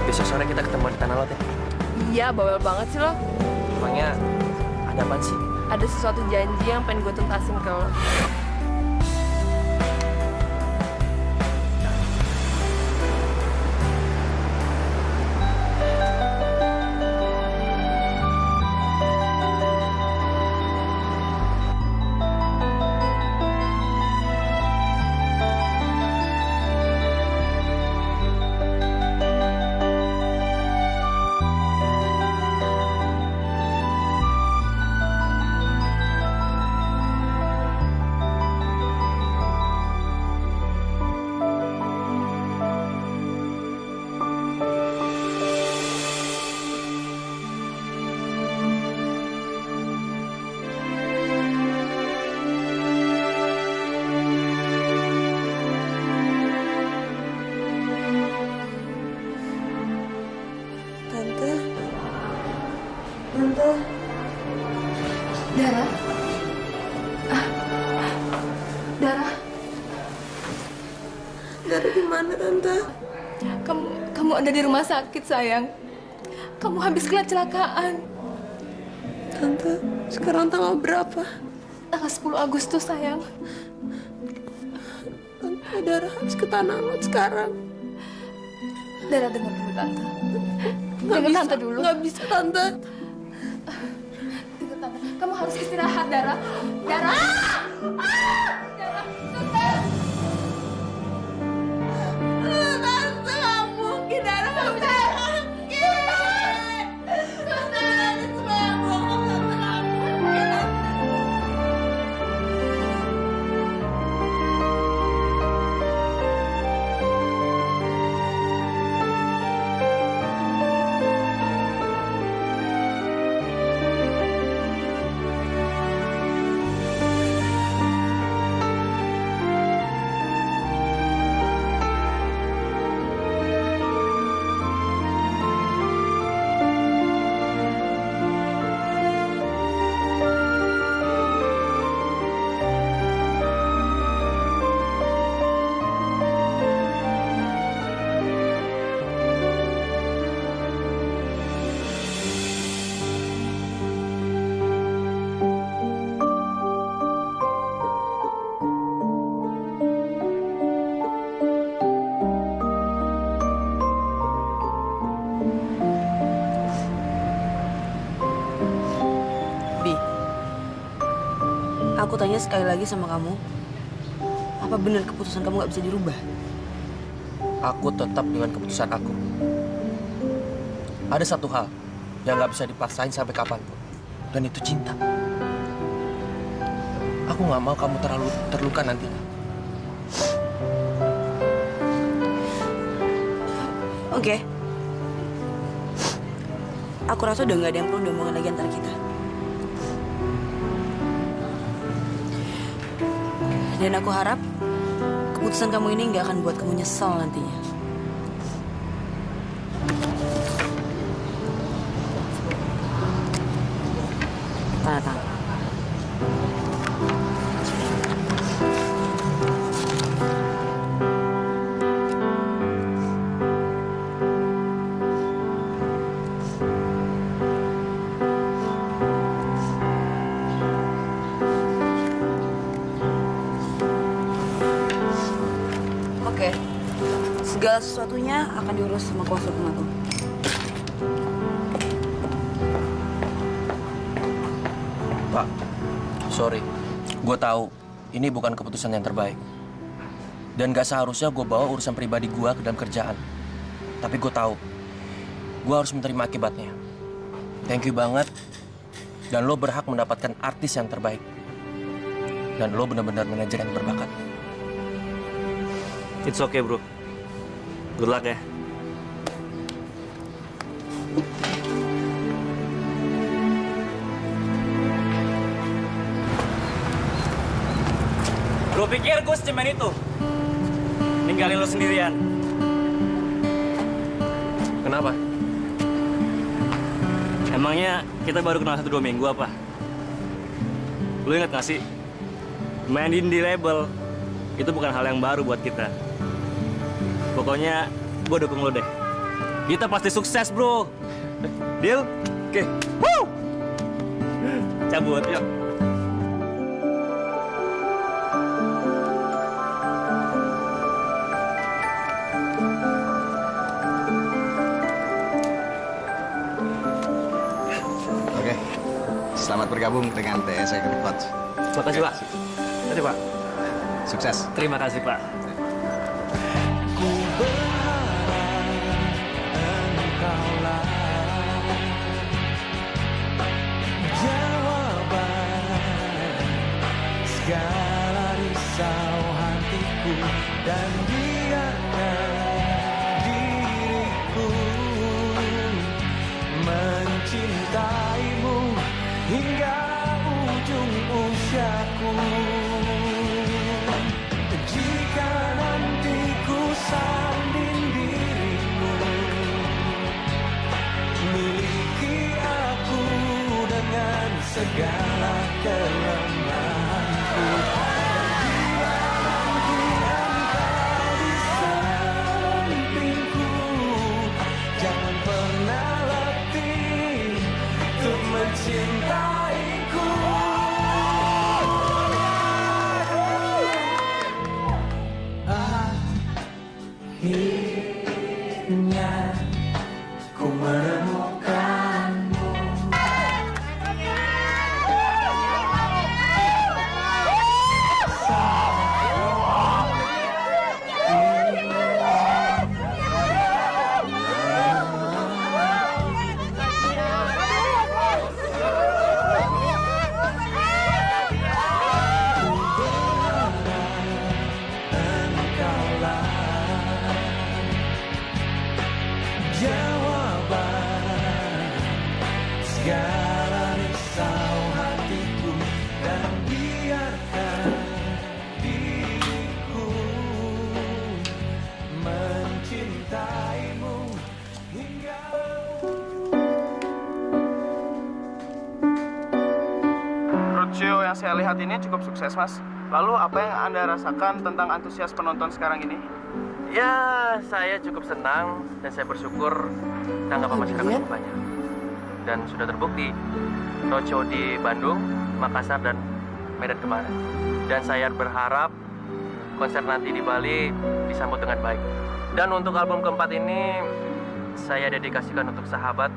Besok sore kita ketemu di Tanah Lot ya? Iya, bawel banget sih lo. Emangnya ada apaan sih? Ada sesuatu janji yang pengen gue tuntasin ke lo. Tante. Dara? Dara? Dara di mana, Tante? Kamu ada di rumah sakit, sayang. Kamu habis kecelakaan. Tante, sekarang tanggal berapa? Tanggal 10 Agustus, sayang. Tante, Dara harus ke Tanah Lot sekarang. Dara, dengar dulu, Tante. Dengar Tante dulu. Nggak bisa, Tante. Dengar, Tante. Kamu harus istirahat, Dara. Dara! Dara, Suster! Tante, nggak mungkin Dara nggak bisa sakit. Suster, itu semua bohong. Tante, nggak mungkin. Aku tanya sekali lagi sama kamu. Apa benar keputusan kamu nggak bisa dirubah? Aku tetap dengan keputusan aku. Ada satu hal yang nggak bisa dipaksain sampai kapanpun. Dan itu cinta. Aku nggak mau kamu terlalu terluka nantinya. Oke. Aku rasa udah nggak ada yang perlu diomongin lagi antara kita. Dan aku harap keputusan kamu ini nggak akan buat kamu nyesel nantinya. Tanda tangan. Oke, segala sesuatunya akan diurus sama kuasa hukum aku. Pak, sorry. Gue tahu ini bukan keputusan yang terbaik. Dan gak seharusnya gue bawa urusan pribadi gue ke dalam kerjaan. Tapi gue tahu, gue harus menerima akibatnya. Thank you banget. Dan lo berhak mendapatkan artis yang terbaik. Dan lo benar-benar manajer yang berbakat. It's okay, bro. Good luck ya. Lo pikir gue secemen itu? Ninggalin lo sendirian. Kenapa? Emangnya kita baru kenal 1-2 minggu apa? Lo ingat gak sih? Mainin di label itu bukan hal yang baru buat kita. Pokoknya gue dukung lo deh. Kita pasti sukses, bro. Deal? Oke. Woo! Cabut, yuk. Oke. Selamat bergabung dengan TSI Coach. Makasih, Pak. Terima kasih, Pak. Sukses. Terima kasih, Pak. Segala risau hatiku dan biarkan diriku mencintaimu hingga ujung usiaku. Jika nanti ku sanding dirimu, miliki aku dengan segala kelemahanku. Bila nanti engkau di sampingku, jangan pernah letih untuk mencintaiku. Akhirnya ku menemukanmu. Segala risau hatiku dan biarkan diriku mencintaimu hingga. Roadshow yang saya lihat ini cukup sukses, Mas. Lalu apa yang Anda rasakan tentang antusias penonton sekarang ini? Ya, saya cukup senang dan saya bersyukur tanggapan masyarakat cukup banyak. Dan sudah terbukti roadshow di Bandung, Makassar, dan Medan kemarin. Dan saya berharap konser nanti di Bali disambut dengan baik. Dan untuk album keempat ini, saya dedikasikan untuk sahabat,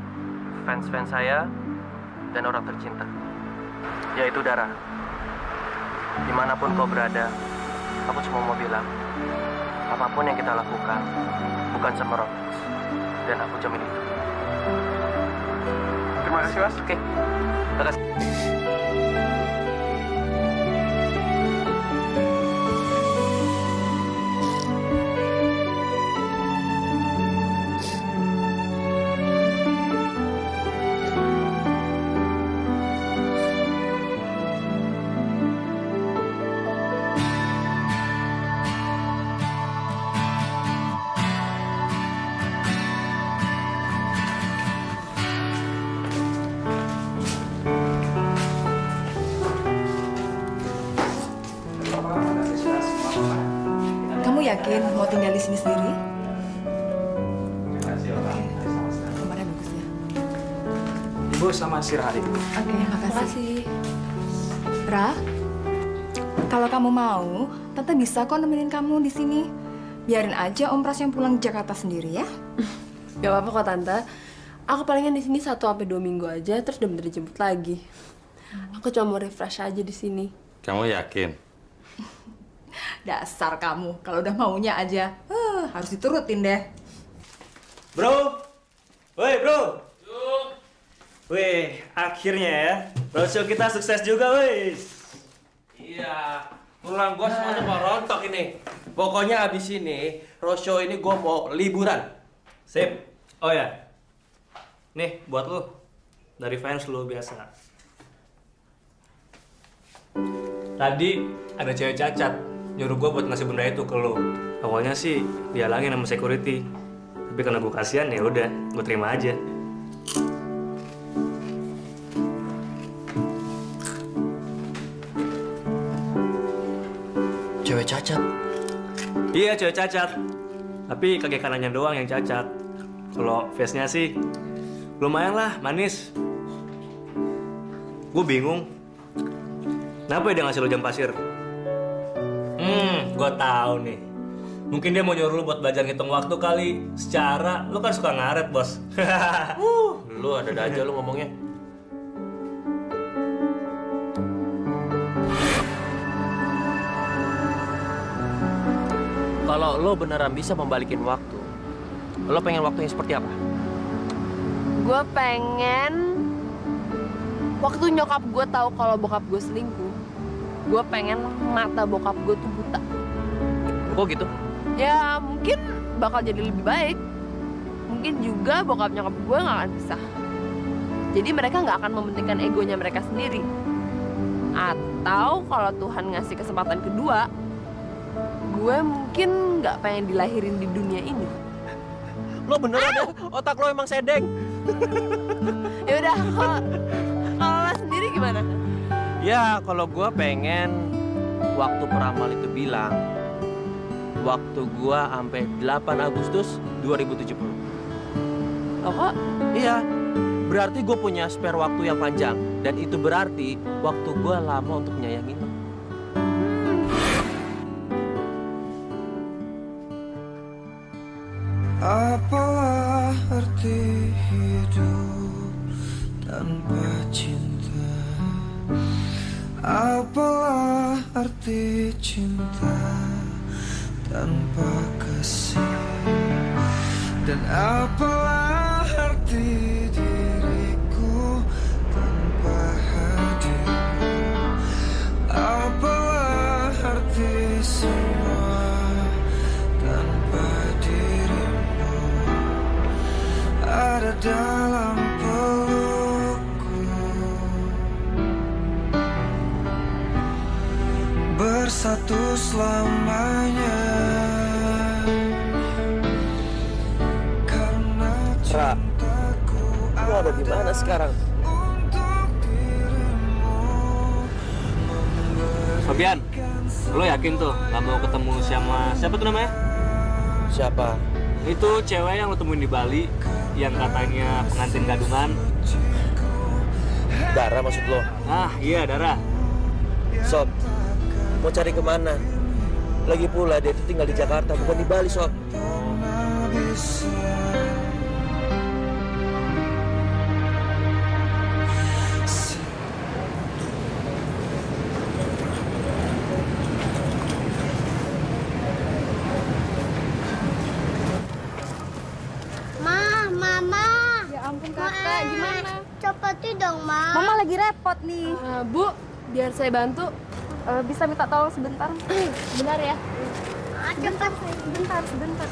fans-fans saya, dan orang tercinta, yaitu Dara. dimanapun kau berada, aku cuma mau bilang, apapun yang kita lakukan, bukan sama Rolex. Dan aku jamin itu. Terima kasih, Mas. Oke, terima kasih. Kamu yakin mau tinggal di sini sendiri? Kamarnya bagus ya. Ibu sama istirahat ibu. Oke, makasih. Ra, kalau kamu mau, Tante bisa kok nemenin kamu di sini. Biarin aja Om Pras yang pulang ke Jakarta sendiri ya. Gak apa-apa kok Tante. Aku palingan di sini 1-2 minggu aja, terus udah bener dijemput lagi. Aku cuma mau refresh aja di sini. Kamu yakin? Dasar kamu, kalau udah maunya aja, harus diturutin deh. Bro! Woi, bro! Wih, akhirnya ya. Roadshow kita sukses juga, woi. Iya, tulang gua semuanya mau rontok ini. Pokoknya abis ini, roadshow ini gua mau liburan. Sip. Oh ya. Nih, buat lu. Dari fans lu biasa. Tadi ada cewek cacat nyuruh gue buat ngasih benda itu ke lo. Awalnya sih dihalangin sama security, tapi karena gue kasihan ya udah, gue terima aja. Cewek cacat? Iya, cewek cacat. Tapi kaki kanannya doang yang cacat. Kalau face-nya sih lumayan lah, manis. Gue bingung. Kenapa dia ngasih lo jam pasir? Gue tahu nih. Mungkin dia mau nyuruh lu buat belajar ngitung waktu kali. Secara lu kan suka ngaret, bos. Lu ada aja lu ngomongnya. Kalau lo beneran bisa membalikin waktu, lo pengen waktunya seperti apa? Gue pengen waktu nyokap gue tahu kalau bokap gue selingkuh, gue pengen mata bokap gue tuh buta. Kok gitu? Ya mungkin bakal jadi lebih baik. Mungkin juga bokap nyokap gue nggak akan pisah. Jadi mereka nggak akan mementingkan egonya mereka sendiri. Atau kalau Tuhan ngasih kesempatan kedua, gue mungkin nggak pengen dilahirin di dunia ini. Lo beneran ya? Otak lo emang sedeng. Ya udah, kalau lo sendiri gimana? Ya, kalau gue pengen waktu peramal itu bilang waktu gue sampai 8 Agustus 2070. Oh kok? Iya, berarti gue punya spare waktu yang panjang. Dan itu berarti waktu gue lama untuk menyayangi lo. Apalah arti hidup tanpa cinta? Apalah arti cinta tanpa kasih? Dan apalah arti diriku tanpa hadirmu? Apalah arti semua tanpa dirimu ada dalam pelukku? Bersatu selamanya. Ra, lo ada di mana sekarang? Fabian, lo yakin tuh gak mau ketemu sama siapa tuh namanya? Siapa? Itu cewek yang lo temuin di Bali, yang katanya pengantin gadungan. Dara maksud lo? Ah iya, Dara. Sob, mau cari kemana? Lagi pula dia itu tinggal di Jakarta, bukan di Bali, Sob. gimana? Cepetin dong, Ma. Mama lagi repot nih. Bu, biar saya bantu. Bisa minta tolong sebentar? Benar ya? Sebentar. Sebentar,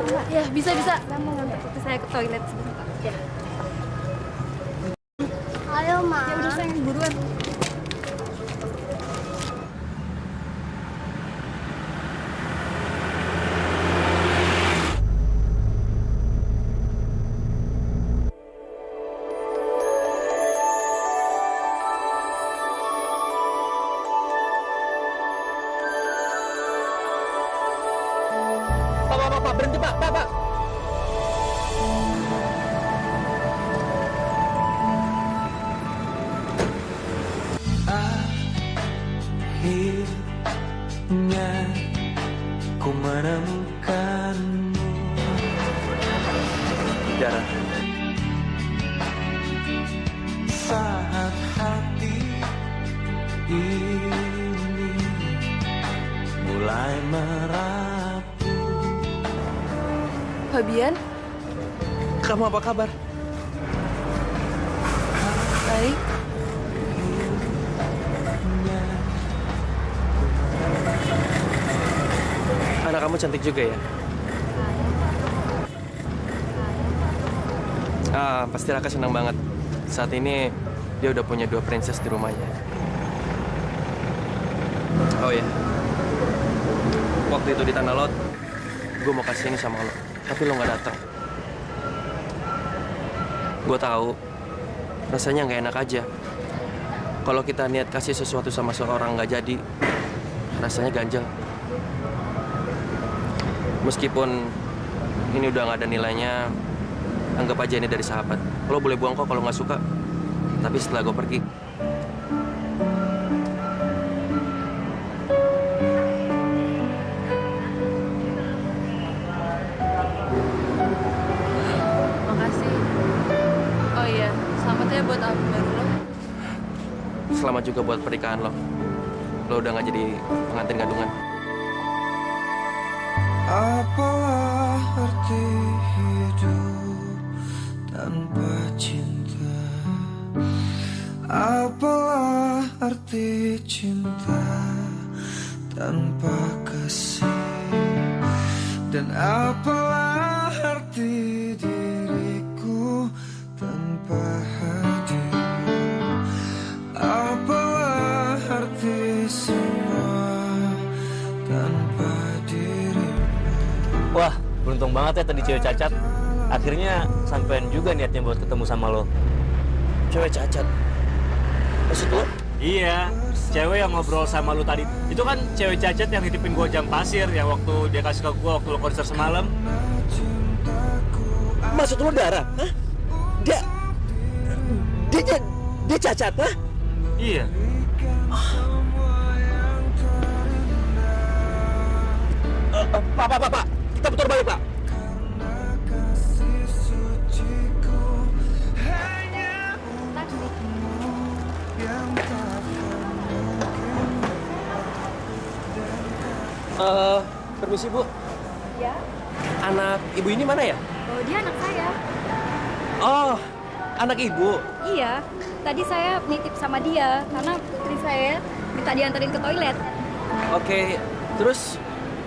Mbak. Ya, bisa. Saya mau ngantar putri saya ke toilet sebentar. Ya. Ayo, Ma. Ya udah sayang, buruan. Pak, berhenti Pak. Akhirnya ku menemukanmu. Dara, Saat hati ini mulai merapu. Fabian, kamu apa kabar? baik. Anak kamu cantik juga ya? Pasti Raka senang banget. Saat ini dia udah punya 2 princess di rumahnya. Oh ya, waktu itu di Tanah Lot, gue mau kasih ini sama lo, tapi lo nggak datang. Gue tahu rasanya nggak enak aja. Kalau kita niat kasih sesuatu sama seorang nggak jadi, rasanya ganjel. Meskipun ini udah nggak ada nilainya, anggap aja ini dari sahabat. Lo boleh buang kok kalau nggak suka. Tapi setelah gue pergi, Makasih. Oh iya, selamat ya buat album baru lo. selamat juga buat pernikahan lo. Lo udah nggak jadi pengantin gadungan. Apalah arti hidup tanpa cinta? Apalah arti cinta tanpa kasih? Dan apalah arti diriku tanpa hadirmu? Apalah arti semua tanpa dirimu? Wah, beruntung banget ya tadi cewek cacat. Akhirnya sampean juga niatnya buat ketemu sama lo. Cewek cacat? Maksud lo? Iya, cewek yang ngobrol sama lu tadi. Itu kan cewek cacat yang nitipin gua jam pasir yang waktu dia kasih ke gua waktu lo konser semalam. Maksud lo Dara? Hah? Dia cacat, hah? Iya. Pak. Kita putar balik, Pak. Permisi Bu, Ya. anak ibu ini mana ya? Oh, dia anak saya. Oh, anak ibu. Iya. Tadi saya nitip sama dia karena putri saya minta dianterin ke toilet. Oke, terus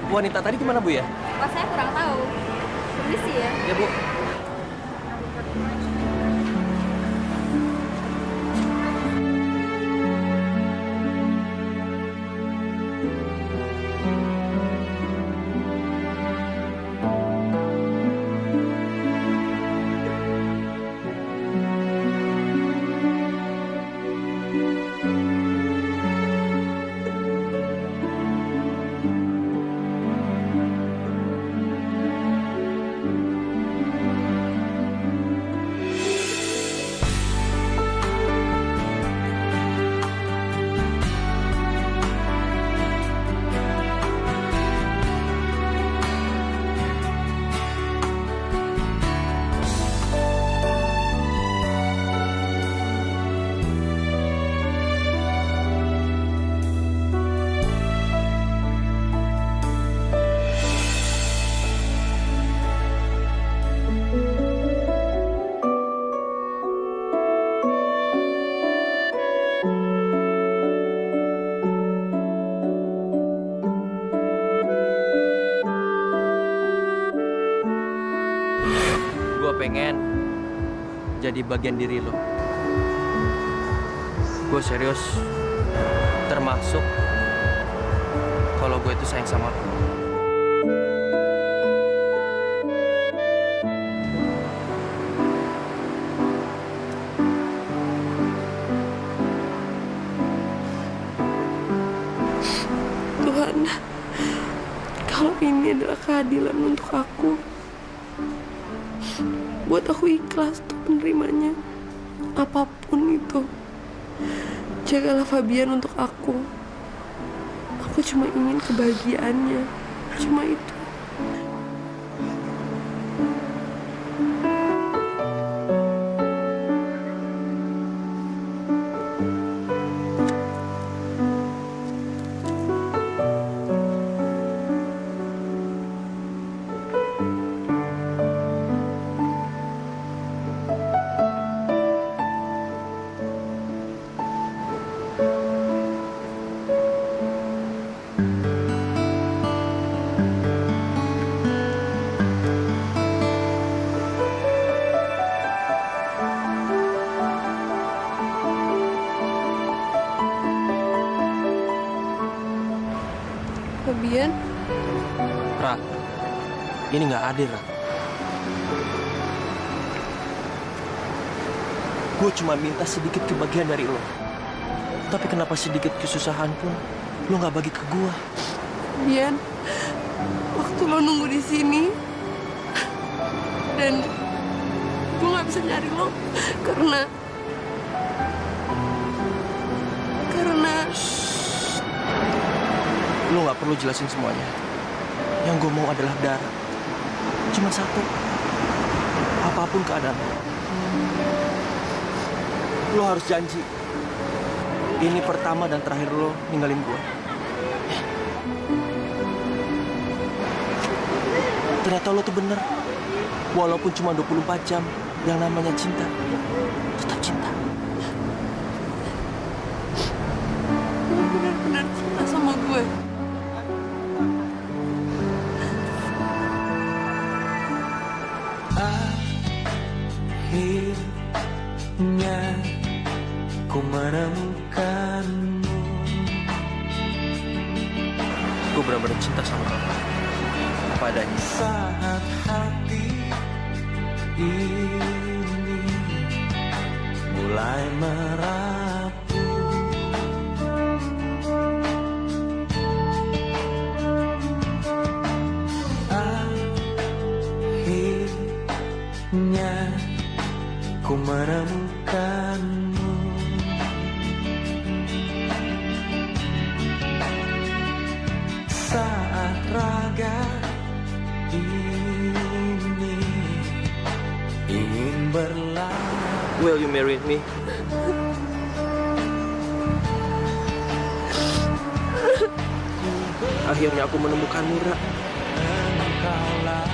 wanita tadi gimana Bu ya? Wah, saya kurang tahu. Permisi ya. Ya Bu. pengen jadi bagian diri lo. Gue serius, termasuk kalau gue itu sayang sama lo. Tuhan, kalau ini adalah keadilan untuk aku, buat aku ikhlas untuk menerimanya. Apapun itu, jagalah Fabian untuk aku. Aku cuma ingin kebahagiaannya, cuma itu. Fabian? Ra, ini nggak adil, Ra. Gue cuma minta sedikit kebahagiaan dari lo. Tapi kenapa sedikit kesusahan pun lo nggak bagi ke gue? Fabian, waktu lo nunggu di sini dan gue nggak bisa nyari lo karena lo nggak perlu jelasin semuanya. Yang gue mau adalah darah. Cuma satu. Apapun keadaan lo harus janji. Ini pertama dan terakhir lo ninggalin gue. Ternyata lo tuh bener. Walaupun cuma 24 jam, yang namanya cinta tetap cinta. Lo benar-benar cinta sama gue. Akhirnya ku menemukanmu. Gue benar-benar cinta sama kamu. Apa adanya. Saat hati ini mulai merapuh, akhirnya ku menemukanmu. Saat raga ini ingin berlalu. Will you marry me? Akhirnya aku menemukanmu, Ra. Engkaulah